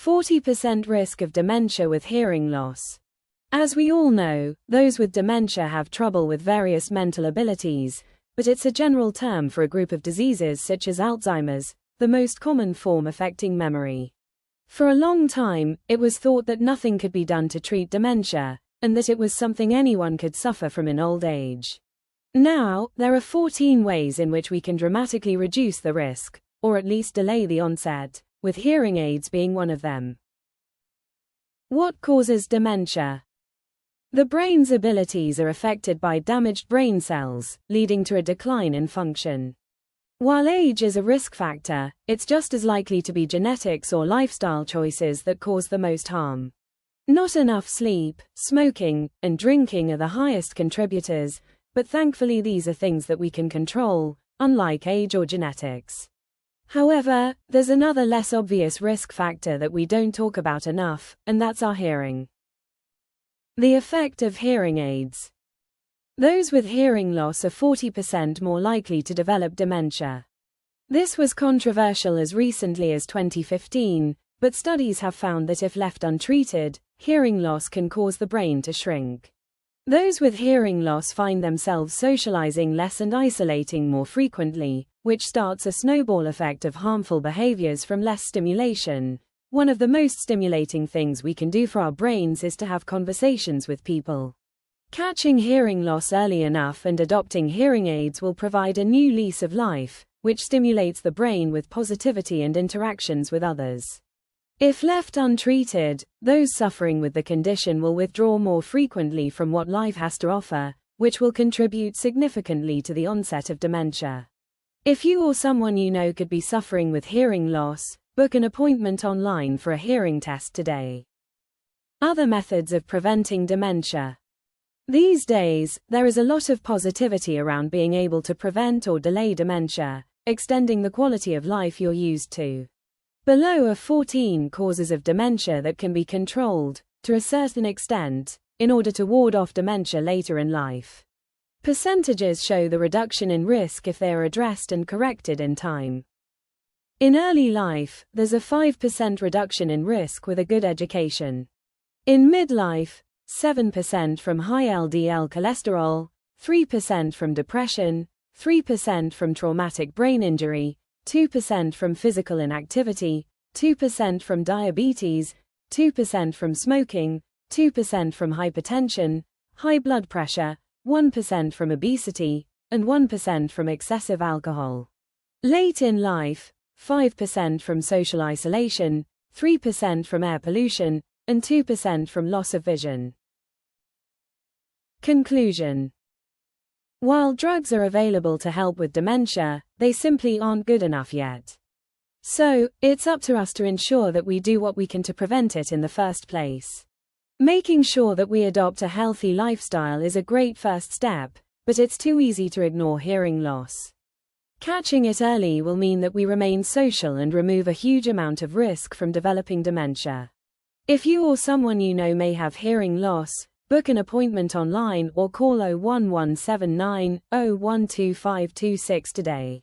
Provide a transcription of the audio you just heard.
40% risk of dementia with hearing loss. As we all know, those with dementia have trouble with various mental abilities, but it's a general term for a group of diseases such as Alzheimer's, the most common form affecting memory. For a long time, it was thought that nothing could be done to treat dementia, and that it was something anyone could suffer from in old age. Now, there are 14 ways in which we can dramatically reduce the risk, or at least delay the onset, with hearing aids being one of them. What causes dementia? The brain's abilities are affected by damaged brain cells, leading to a decline in function. While age is a risk factor, it's just as likely to be genetics or lifestyle choices that cause the most harm. Not enough sleep, smoking, and drinking are the highest contributors, but thankfully these are things that we can control, unlike age or genetics. However, there's another less obvious risk factor that we don't talk about enough, and that's our hearing. The effect of hearing aids. Those with hearing loss are 40% more likely to develop dementia. This was controversial as recently as 2015, but studies have found that if left untreated, hearing loss can cause the brain to shrink. Those with hearing loss find themselves socializing less and isolating more frequently, which starts a snowball effect of harmful behaviors from less stimulation. One of the most stimulating things we can do for our brains is to have conversations with people. Catching hearing loss early enough and adopting hearing aids will provide a new lease of life, which stimulates the brain with positivity and interactions with others. If left untreated, those suffering with the condition will withdraw more frequently from what life has to offer, which will contribute significantly to the onset of dementia. If you or someone you know could be suffering with hearing loss, book an appointment online for a hearing test today. Other methods of preventing dementia. These days, there is a lot of positivity around being able to prevent or delay dementia, extending the quality of life you're used to. Below are 14 causes of dementia that can be controlled, to a certain extent, in order to ward off dementia later in life. Percentages show the reduction in risk if they are addressed and corrected in time. In early life, there's a 5% reduction in risk with a good education. In midlife, 7% from high LDL cholesterol, 3% from depression, 3% from traumatic brain injury, 2% from physical inactivity, 2% from diabetes, 2% from smoking, 2% from hypertension, high blood pressure, 1% from obesity, and 1% from excessive alcohol. Late in life, 5% from social isolation, 3% from air pollution, and 2% from loss of vision. Conclusion. While drugs are available to help with dementia, they simply aren't good enough yet. So, it's up to us to ensure that we do what we can to prevent it in the first place. Making sure that we adopt a healthy lifestyle is a great first step, but it's too easy to ignore hearing loss. Catching it early will mean that we remain social and remove a huge amount of risk from developing dementia. If you or someone you know may have hearing loss, book an appointment online or call 01179 012526 today.